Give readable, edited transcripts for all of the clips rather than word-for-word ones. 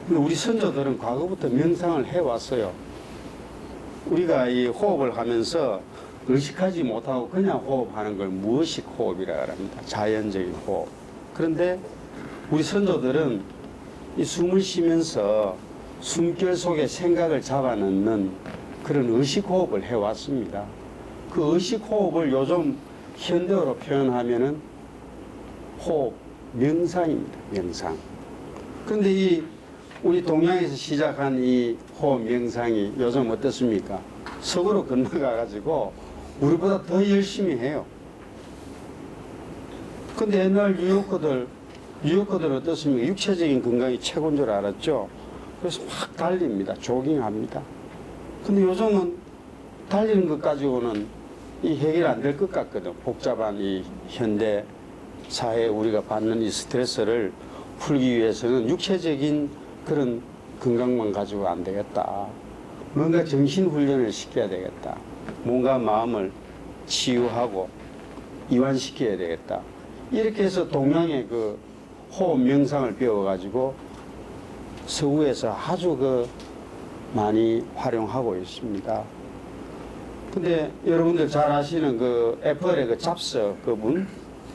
우리 선조들은 과거부터 명상을 해왔어요. 우리가 이 호흡을 하면서 의식하지 못하고 그냥 호흡하는 걸 무의식 호흡이라고 합니다. 자연적인 호흡. 그런데 우리 선조들은 이 숨을 쉬면서 숨결 속에 생각을 잡아넣는 그런 의식 호흡을 해왔습니다. 그 의식 호흡을 요즘 현대어로 표현하면은 호흡, 명상입니다. 명상. 그런데 이 우리 동양에서 시작한 이 호흡 명상이 요즘 어떻습니까? 서구로 건너가 가지고 우리보다 더 열심히 해요. 근데 옛날 뉴요커들 어떻습니까? 육체적인 건강이 최고인 줄 알았죠. 그래서 막 달립니다. 조깅합니다. 근데 요즘은 달리는 것 가지고는 이 해결 안 될 것 같거든. 복잡한 이 현대 사회에 우리가 받는 이 스트레스를 풀기 위해서는 육체적인 그런 건강만 가지고 안 되겠다. 뭔가 정신 훈련을 시켜야 되겠다. 뭔가 마음을 치유하고 이완시켜야 되겠다. 이렇게 해서 동양의 그 호흡 명상을 배워가지고 서구에서 아주 많이 활용하고 있습니다. 근데 여러분들 잘 아시는 그 애플의 그 잡스 그분,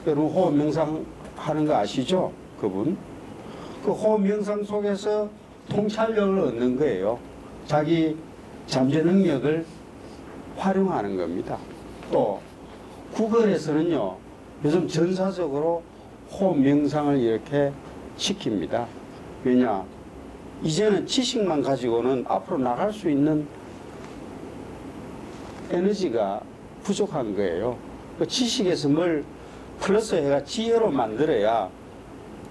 여러분 호흡 명상 하는 거 아시죠? 그분. 그 호흡 명상 속에서 통찰력을 얻는 거예요. 자기 잠재 능력을 활용하는 겁니다. 또 구글에서는요, 요즘 전사적으로 호흡 명상을 이렇게 시킵니다. 왜냐? 이제는 지식만 가지고는 앞으로 나갈 수 있는 에너지가 부족한 거예요. 그 지식에서 뭘 플러스 해가 지혜로 만들어야,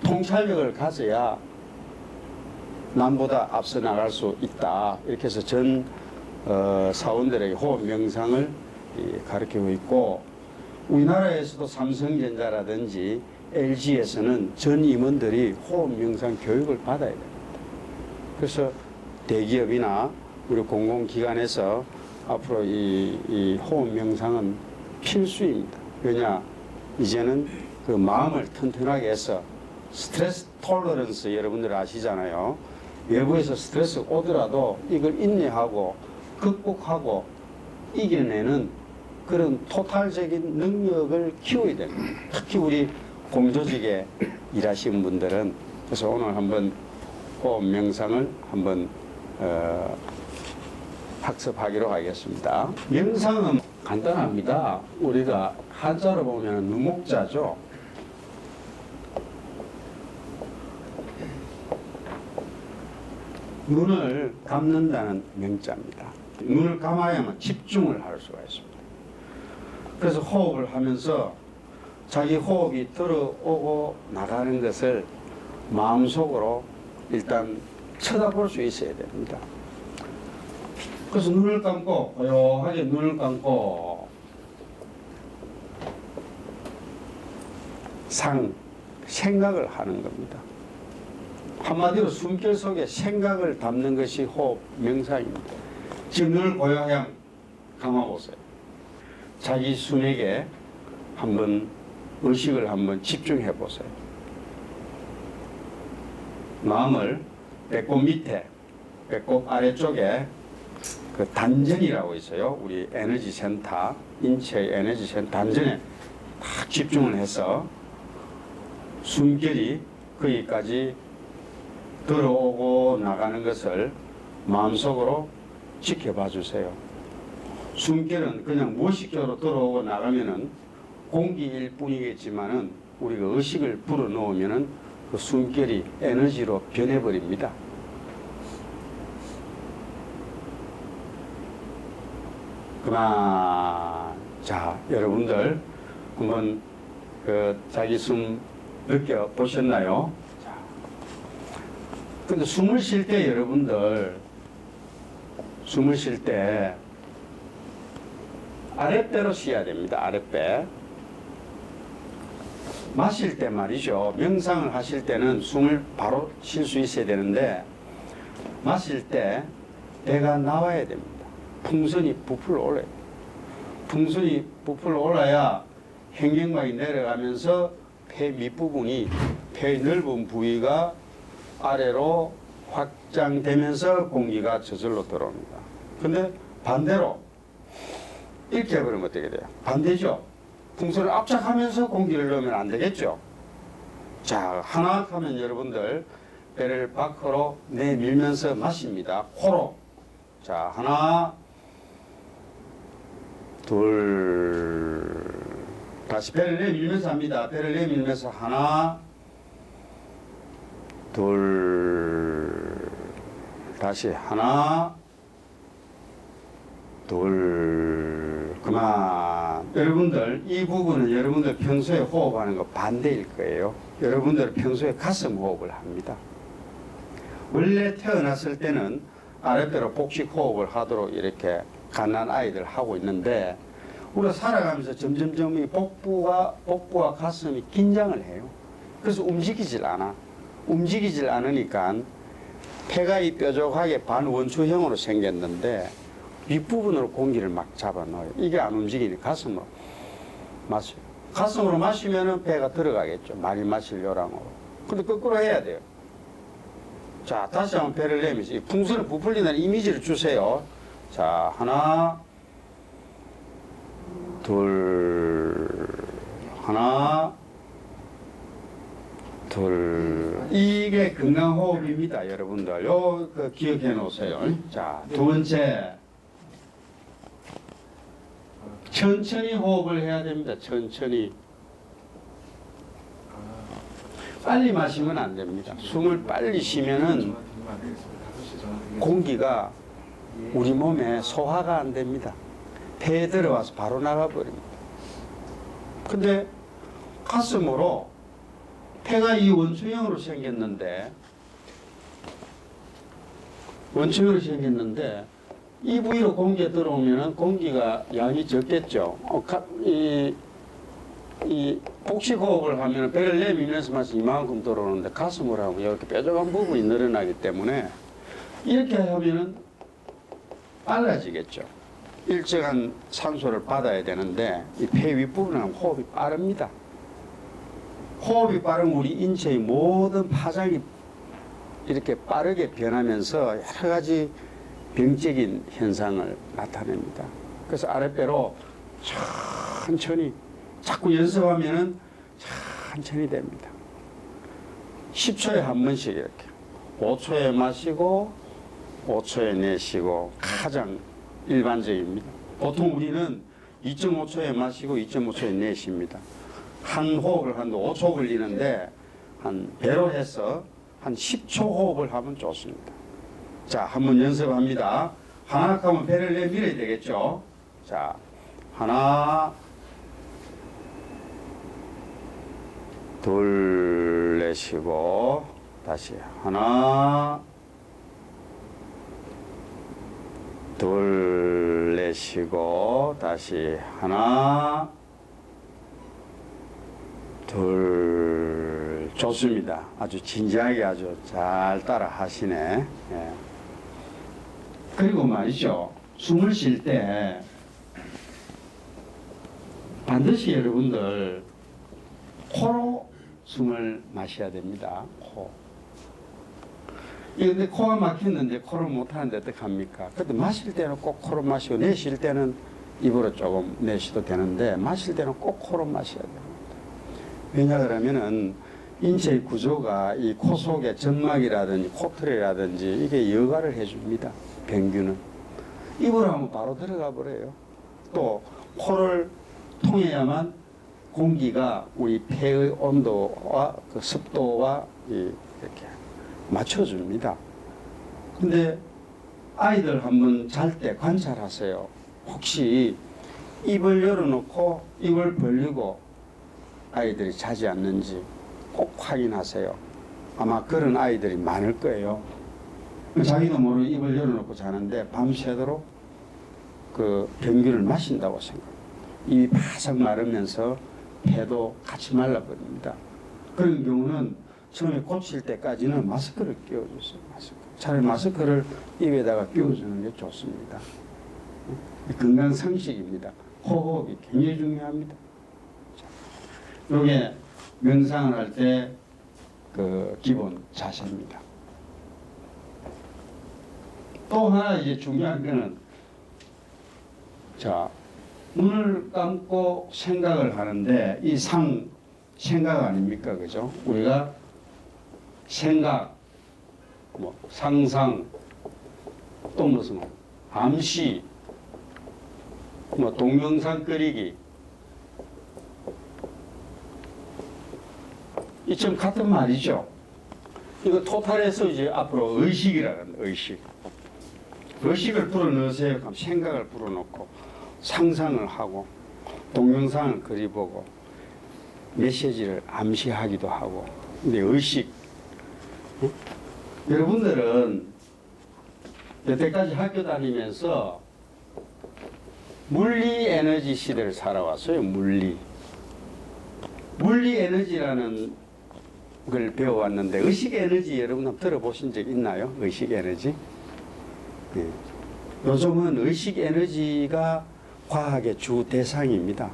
통찰력을 가져야 남보다 앞서 나갈 수 있다. 이렇게 해서 전 사원들에게 호흡 명상을 가르치고 있고, 우리나라에서도 삼성전자라든지 LG에서는 전 임원들이 호흡 명상 교육을 받아야 됩니다. 그래서 대기업이나 우리 공공기관에서 앞으로 이 호흡 명상은 필수입니다. 왜냐? 이제는 그 마음을 튼튼하게 해서 스트레스 톨러런스 여러분들 아시잖아요. 외부에서 스트레스 오더라도 이걸 인내하고 극복하고 이겨내는 그런 토탈적인 능력을 키워야 됩니다. 특히 우리 공조직에 일하시는 분들은. 그래서 오늘 한번 호흡 명상을 한번 학습하기로 하겠습니다. 명상은 간단합니다. 우리가 한자로 보면 누목자죠. 눈을 감는다는 명자입니다. 눈을 감아야만 집중을 할 수가 있습니다. 그래서 호흡을 하면서 자기 호흡이 들어오고 나가는 것을 마음속으로 일단 쳐다볼 수 있어야 됩니다. 그래서 눈을 감고 고요하게 눈을 감고 생각을 하는 겁니다. 한마디로 숨결 속에 생각을 담는 것이 호흡 명상입니다. 지금 눈을 고요하게 감아보세요. 자기 숨에게 한번 의식을 한번 집중해 보세요. 마음을 배꼽 밑에, 배꼽 아래쪽에 그 단전이라고 있어요. 우리 에너지 센터, 인체의 에너지 센터 단전에 딱 집중을 해서 숨결이 거기까지 들어오고 나가는 것을 마음속으로 지켜봐 주세요. 숨결은 그냥 무의식적으로 들어오고 나가면은 공기일 뿐이겠지만은 우리가 의식을 불어넣으면은 그 숨결이 에너지로 변해버립니다. 그만. 자, 여러분들 한번 자기 숨 느껴보셨나요? 자. 근데 숨을 쉴 때 여러분들 숨을 쉴 때 아랫배로 쉬어야 됩니다. 아랫배. 마실 때 말이죠. 명상을 하실 때는 숨을 바로 쉴 수 있어야 되는데 마실 때 배가 나와야 됩니다. 풍선이 부풀어 올라요. 풍선이 부풀어 올라야 횡격막이 내려가면서 폐 밑부분이 폐의 넓은 부위가 아래로 확장되면서 공기가 저절로 들어옵니다. 근데 반대로 이렇게 해버리면 어떻게 돼요? 반대죠. 풍선을 압착하면서 공기를 넣으면 안 되겠죠. 자, 하나 하면 여러분들 배를 밖으로 내밀면서 마십니다. 코로. 자, 하나, 둘, 다시 배를 내밀면서 합니다. 배를 내밀면서 하나, 둘, 다시 하나, 둘, 그만. 여러분들 이 부분은 여러분들 평소에 호흡하는 거 반대일 거예요. 여러분들 평소에 가슴 호흡을 합니다. 원래 태어났을 때는 아랫배로 복식 호흡을 하도록 이렇게 갓난 아이들 하고 있는데 우리가 살아가면서 점점점 이 복부와 가슴이 긴장을 해요. 그래서 움직이질 않아. 움직이질 않으니까 폐가 이 뾰족하게 반원추형으로 생겼는데 윗부분으로 공기를 막 잡아넣어요. 이게 안 움직이니 가슴으로 마셔요. 가슴으로 마시면은 배가 들어가겠죠. 많이 마실 요량으로. 근데 거꾸로 해야 돼요. 자, 다시 한번 배를 내면서 이 풍선을 부풀리는 이미지를 주세요. 자, 하나, 둘, 하나, 둘. 이게 건강호흡입니다, 여러분들. 그 기억해 놓으세요. 자, 두 번째. 천천히 호흡을 해야 됩니다. 천천히. 빨리 마시면 안 됩니다. 숨을 빨리 쉬면은 공기가 우리 몸에 소화가 안 됩니다. 폐에 들어와서 바로 나가버립니다. 근데 가슴으로 폐가 이 원추형으로 생겼는데 이 부위로 공기가 들어오면 공기가 양이 적겠죠. 이 복식호흡을 하면 배를 내밀면서 마시 이만큼 들어오는데 가슴으로 하면 이렇게 뾰족한 부분이 늘어나기 때문에 이렇게 하면은 빨라지겠죠. 일정한 산소를 받아야 되는데 이 폐 윗부분은 호흡이 빠릅니다. 호흡이 빠른 우리 인체의 모든 파장이 이렇게 빠르게 변하면서 여러 가지 병적인 현상을 나타냅니다. 그래서 아랫배로 천천히 자꾸 연습하면은 천천히 됩니다. 10초에 한 번씩 이렇게 5초에 마시고 5초에 내쉬고 가장 일반적입니다. 보통 우리는 2.5초에 마시고 2.5초에 내쉽니다. 한 호흡을 하는데 5초 걸리는데 한 배로 해서 한 10초 호흡을 하면 좋습니다. 자, 한번 연습합니다. 하나 하면 배를 내밀어야 되겠죠. 자, 하나, 둘, 내쉬고 다시 하나, 둘, 내쉬고 다시 하나, 둘. 좋습니다. 아주 진지하게 아주 잘 따라 하시네. 예. 그리고 말이죠. 숨을 쉴 때 반드시 여러분들 코로 숨을 마셔야 됩니다. 코. 근데 코가 막혔는데 코를 못하는데 어떡합니까? 근데 마실 때는 꼭 코로 마시고 내쉴 때는 입으로 조금 내쉬도 되는데 마실 때는 꼭 코로 마셔야 됩니다. 왜냐 그러면은 인체의 구조가 이 코 속에 점막이라든지 코털이라든지 이게 여과를 해줍니다. 병균은. 입으로 하면 바로 들어가 버려요. 또 코를 통해야만 공기가 우리 폐의 온도와 그 습도와 이렇게 맞춰줍니다. 근데 아이들 한번 잘 때 관찰하세요. 혹시 입을 열어놓고 입을 벌리고 아이들이 자지 않는지 꼭 확인하세요. 아마 그런 아이들이 많을 거예요. 자기도 모르게 입을 열어놓고 자는데 밤새도록 그 병균을 마신다고 생각합니다. 입이 바싹 마르면서 폐도 같이 말라버립니다. 그런 경우는 처음에 고칠 때까지는 마스크를 끼워주세요. 차라리 마스크를 입에다가 끼워주는 게 좋습니다. 건강 상식입니다. 호흡이 굉장히 중요합니다. 이게 명상을 할 때 그 기본 자세입니다. 또 하나 이제 중요한 거는 자 눈을 감고 생각을 하는데 이 생각 아닙니까, 그죠? 우리가 생각, 뭐 상상, 또 무슨 암시, 뭐 동영상 끓이기, 이좀 같은 말이죠. 이거 토탈에서 이제 앞으로 의식이라는 의식. 의식을 불어넣으세요. 그럼 생각을 불어넣고 상상을 하고 동영상을 그려보고 메시지를 암시하기도 하고. 근데 의식, 응? 여러분들은 여태까지 학교 다니면서 물리 에너지 시대를 살아왔어요. 물리 에너지라는 걸 배워왔는데 의식 에너지 여러분 한번 들어보신 적 있나요? 의식 에너지? 네. 요즘은 의식 에너지가 과학의 주 대상입니다.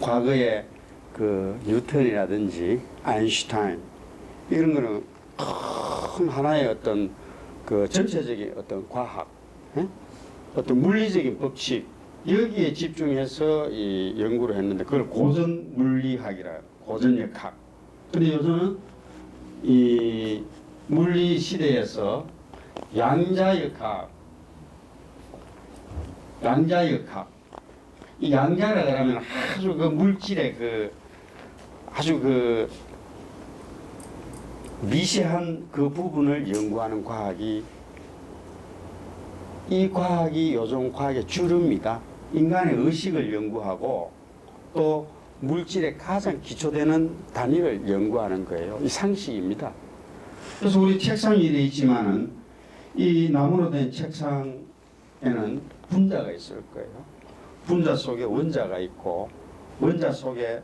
과거에 그 뉴턴이라든지 아인슈타인 이런 거는 큰 하나의 어떤 그 전체적인 어떤 과학, 예? 어떤 물리적인 법칙 여기에 집중해서 이 연구를 했는데 그걸 고전 물리학이라 고전역학. 근데 요즘은 이 물리 시대에서 양자역학, 이 양자라 그러면 아주 그 물질의 그 아주 그 미세한 그 부분을 연구하는 과학이 이 과학이 요즘 과학의 주류입니다. 인간의 의식을 연구하고 또 물질의 가장 기초되는 단위를 연구하는 거예요. 이 상식입니다. 그래서 우리 책상이 되어 있지만은 이 나무로 된 책상에는 분자가 있을 거예요. 분자 속에 원자가 있고 원자 속에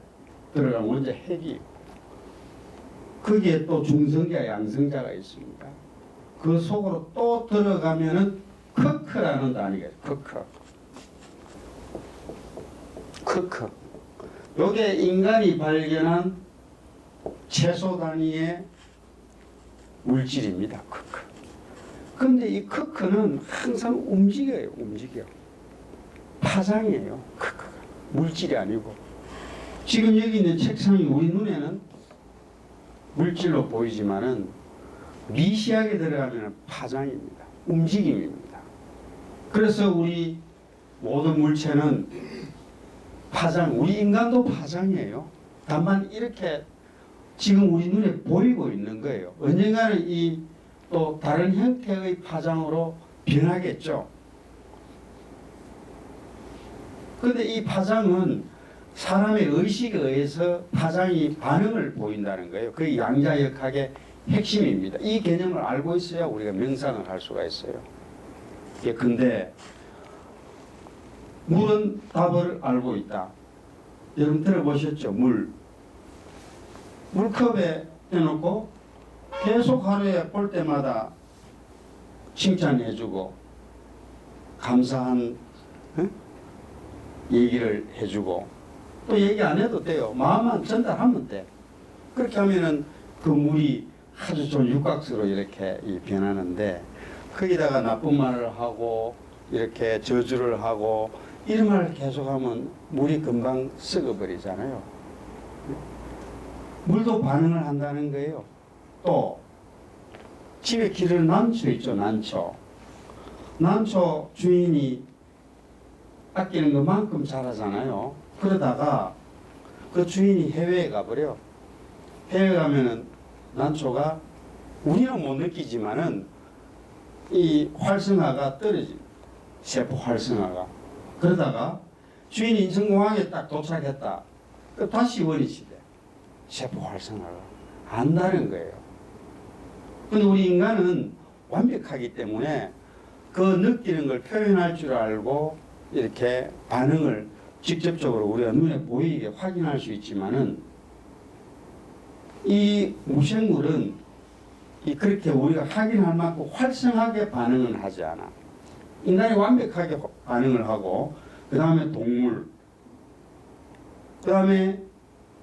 들어간 원자 핵이 있고 거기에 또 중성자, 양성자가 있습니다. 그 속으로 또 들어가면은 크크라는 단위가 있어요. 크크. 요게 인간이 발견한 최소 단위의 물질입니다. 크크. 근데 이 크크는 항상 움직여. 파장이에요. 크크가. 물질이 아니고. 지금 여기 있는 책상이 우리 눈에는 물질로 보이지만은 미시하게 들어가면 파장입니다. 움직임입니다. 그래서 우리 모든 물체는 파장, 우리 인간도 파장이에요. 다만 이렇게 지금 우리 눈에 보이고 있는 거예요. 언젠가는 이 또 다른 형태의 파장으로 변하겠죠. 그런데 이 파장은 사람의 의식에 의해서 파장이 반응을 보인다는 거예요. 그게 양자역학의 핵심입니다. 이 개념을 알고 있어야 우리가 명상을 할 수가 있어요. 근데 물은 답을 알고 있다. 여러분 들어보셨죠? 물컵에 해놓고 계속 하루에 볼 때마다 칭찬해주고 감사한 얘기를 해주고 또 얘기 안 해도 돼요. 마음만 전달하면 돼. 그렇게 하면은 그 물이 아주 좀 육각수로 이렇게 변하는데 거기다가 나쁜 말을 하고 이렇게 저주를 하고 이런 말을 계속하면 물이 금방 썩어버리잖아요. 물도 반응을 한다는 거예요. 또 집에 기르는 난초 있죠. 난초 주인이 아끼는 것만큼 자라잖아요. 그러다가 그 주인이 해외에 가버려. 해외에 가면은 난초가 우리는 못 느끼지만은 이 활성화가 떨어지. 세포 활성화가. 그러다가 주인이 인천공항에 딱 도착했다. 그 다시 원위치돼. 세포 활성화가 안다는 거예요. 근데 우리 인간은 완벽하기 때문에 그 느끼는 걸 표현할 줄 알고 이렇게 반응을 직접적으로 우리가 눈에 보이게 확인할 수 있지만은 이 무생물은 그렇게 우리가 확인할 만큼 활성하게 반응은 하지 않아. 인간이 완벽하게 반응을 하고 그 다음에 동물, 그 다음에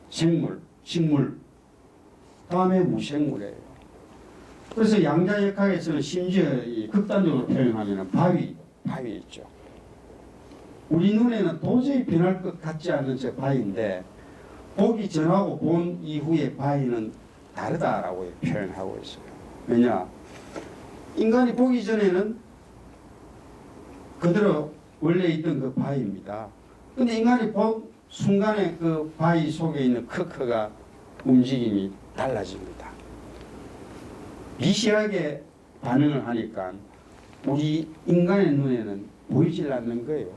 생물, 식물, 그 다음에 무생물이에요. 그래서 양자역학에서는 심지어 이 극단적으로 표현하면 바위 있죠. 우리 눈에는 도저히 변할 것 같지 않은 저 바위인데 보기 전하고 본 이후의 바위는 다르다라고 표현하고 있어요. 왜냐? 인간이 보기 전에는 그대로 원래 있던 그 바위입니다. 근데 인간이 본 순간에 그 바위 속에 있는 크크가 움직임이 달라집니다. 미시하게 반응을 하니까 우리 인간의 눈에는 보이질 않는 거예요.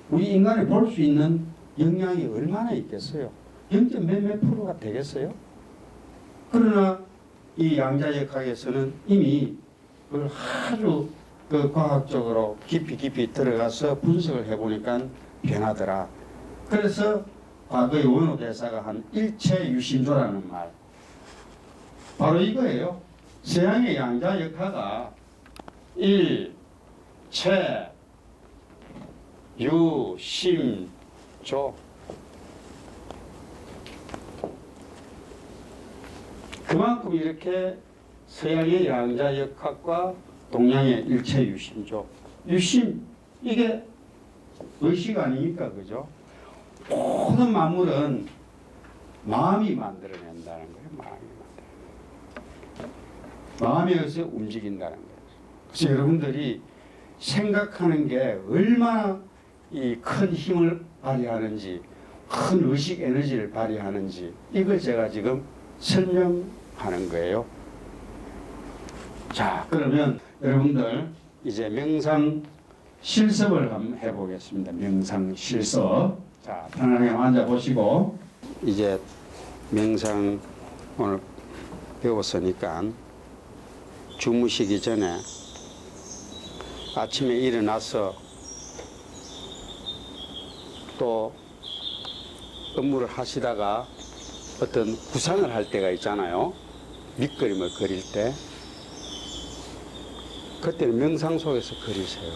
우리 인간이 볼 수 있는 영향이 얼마나 있겠어요? 0. 몇몇 프로가 되겠어요? 그러나 이 양자역학에서는 이미 그걸 아주 그 과학적으로 깊이 들어가서 분석을 해보니까 변하더라. 그래서 과거의 원호 대사가 한 일체유심조라는 말, 바로 이거예요. 서양의 양자역학가 일체유심조, 그만큼 이렇게 서양의 양자역학과 동양의 일체유심조, 유심, 이게 의식 아닙니까? 그죠? 모든 만물은 마음이 만들어낸다는 거예요. 마음이 의해서 움직인다는 거예요. 그래서 여러분들이 생각하는 게 얼마나 이 큰 힘을 발휘하는지, 큰 의식 에너지를 발휘하는지, 이걸 제가 지금 설명하는 거예요. 자, 그러면 여러분들 이제 명상 실습을 한번 해보겠습니다. 명상 실습. 자, 편안하게 앉아 보시고, 이제 명상 오늘 배웠으니까 주무시기 전에 아침에 일어나서 또 업무를 하시다가 어떤 구상을 할 때가 있잖아요. 밑그림을 그릴 때. 그때는 명상 속에서 그리세요.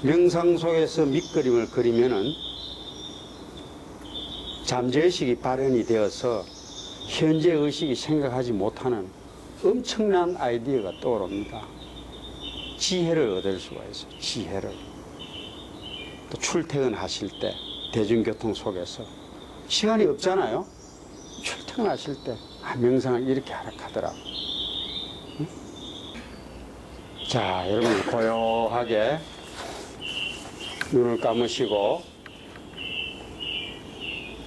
명상 속에서 밑그림을 그리면은 잠재의식이 발현이 되어서 현재 의식이 생각하지 못하는 엄청난 아이디어가 떠오릅니다. 지혜를 얻을 수가 있어요. 지혜를. 또 출퇴근하실 때 대중교통 속에서 시간이 없잖아요. 출퇴근하실 때 명상을 이렇게 하라 하더라. 응? 자, 여러분 고요하게 눈을 감으시고,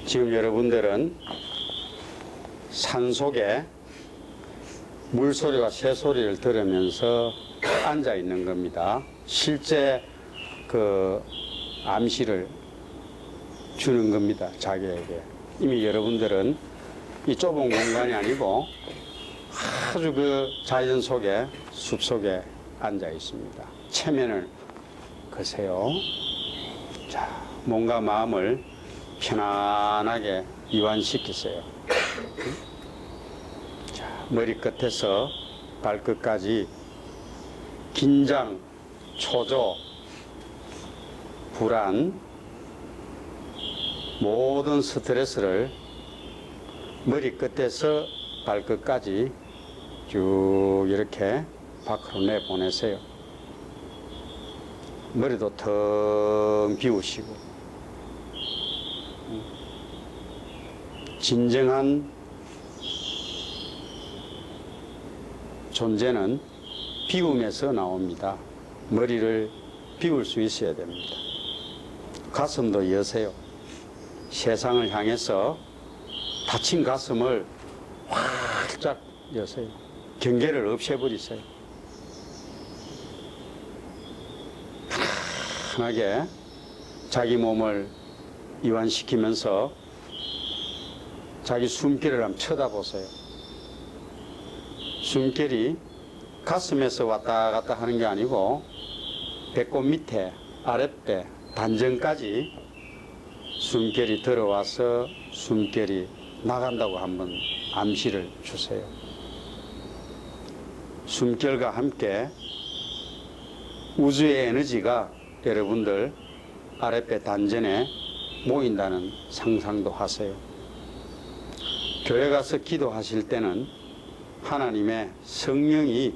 지금 여러분들은 산속에 물소리와 새소리를 들으면서 앉아 있는 겁니다. 실제 그 암시를 주는 겁니다. 자기에게. 이미 여러분들은 이 좁은 공간이 아니고 아주 그 자연 속에, 숲 속에 앉아 있습니다. 체면을 거세요. 자, 몸과 마음을 편안하게 이완시키세요. 자, 머리끝에서 발끝까지 긴장, 초조, 불안, 모든 스트레스를 머리끝에서 발끝까지 쭉 이렇게 밖으로 내보내세요. 머리도 텅 비우시고, 진정한 존재는 비움에서 나옵니다. 머리를 비울 수 있어야 됩니다. 가슴도 여세요. 세상을 향해서 닫힌 가슴을 활짝 여세요. 경계를 없애버리세요. 편하게 자기 몸을 이완시키면서 자기 숨길을 한번 쳐다보세요. 숨결이 가슴에서 왔다 갔다 하는 게 아니고 배꼽 밑에, 아랫배, 단전까지 숨결이 들어와서 숨결이 나간다고 한번 암시를 주세요. 숨결과 함께 우주의 에너지가 여러분들 아랫배 단전에 모인다는 상상도 하세요. 교회 가서 기도하실 때는 하나님의 성령이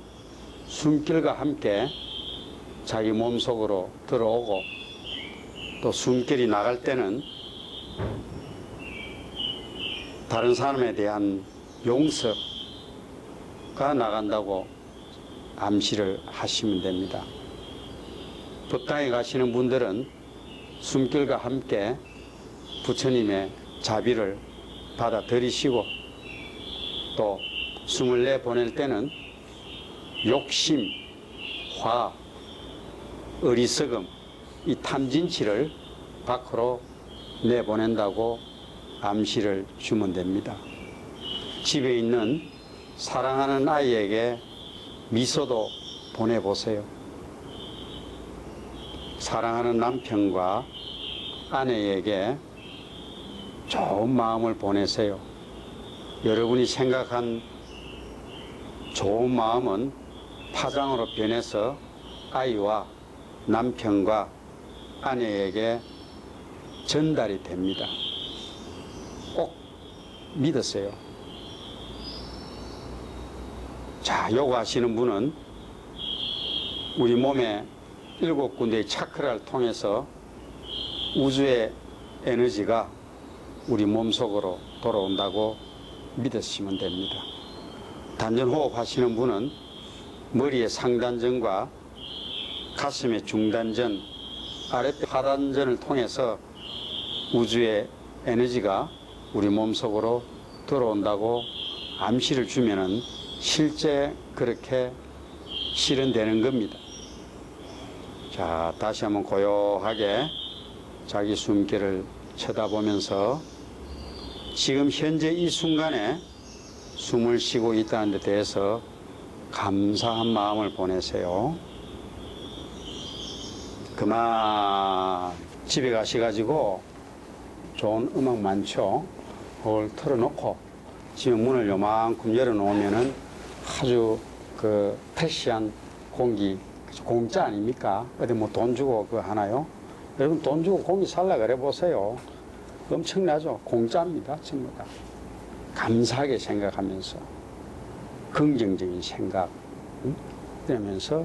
숨결과 함께 자기 몸속으로 들어오고 또 숨결이 나갈 때는 다른 사람에 대한 용서가 나간다고 암시를 하시면 됩니다. 법당에 가시는 분들은 숨결과 함께 부처님의 자비를 받아들이시고 또 숨을 내보낼 때는 욕심, 화, 어리석음, 이 탐진치를 밖으로 내보낸다고 암시를 주면 됩니다. 집에 있는 사랑하는 아이에게 미소도 보내보세요. 사랑하는 남편과 아내에게 좋은 마음을 보내세요. 여러분이 생각한 좋은 마음은 파장으로 변해서 아이와 남편과 아내에게 전달이 됩니다. 꼭 믿으세요. 자, 요거 하시는 분은 우리 몸의 7군데의 차크라를 통해서 우주의 에너지가 우리 몸속으로 돌아온다고 믿으시면 됩니다. 단전호흡 하시는 분은 머리의 상단전과 가슴의 중단전, 아랫배 하단전을 통해서 우주의 에너지가 우리 몸속으로 들어온다고 암시를 주면은 실제 그렇게 실현되는 겁니다. 자, 다시 한번 고요하게 자기 숨결을 쳐다보면서 지금 현재 이 순간에 숨을 쉬고 있다는 데 대해서 감사한 마음을 보내세요. 그만 집에 가셔가지고 좋은 음악 많죠? 그걸 틀어놓고 집에 문을 요만큼 열어놓으면은 아주 그 프레시한 공기, 공짜 아닙니까? 어디 뭐 돈 주고 그거 하나요? 여러분 돈 주고 공기 살라 그래 보세요. 엄청나죠? 공짜입니다. 전부 다. 감사하게 생각하면서 긍정적인 생각 그러면서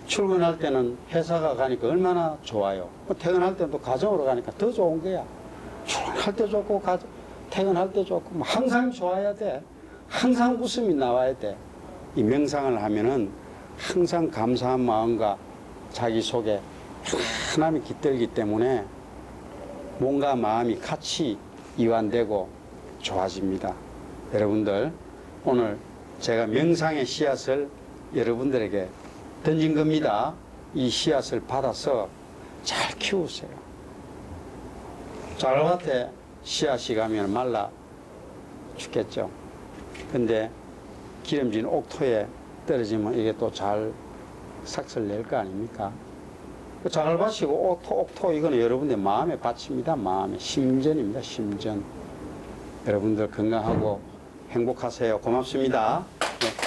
출근할 때는 회사가 가니까 얼마나 좋아요. 퇴근할 때도 가정으로 가니까 더 좋은 거야. 출근할 때 좋고 퇴근할 때 좋고 뭐 항상 좋아야 돼. 항상 웃음이 나와야 돼. 이 명상을 하면은 항상 감사한 마음과 자기 속에 하나님이 깃들기 때문에 몸과 마음이 같이 이완되고 좋아집니다. 여러분들 오늘 제가 명상의 씨앗을 여러분들에게 던진 겁니다. 이 씨앗을 받아서 잘 키우세요. 쌀밭에 씨앗이 가면 말라 죽겠죠. 근데 기름진 옥토에 떨어지면 이게 또 잘 삭슬 낼 거 아닙니까? 쌀밭이고 옥토 이거는 여러분들 마음의 밭입니다. 마음의 심전입니다. 심전. 여러분들 건강하고 행복하세요. 고맙습니다. 네.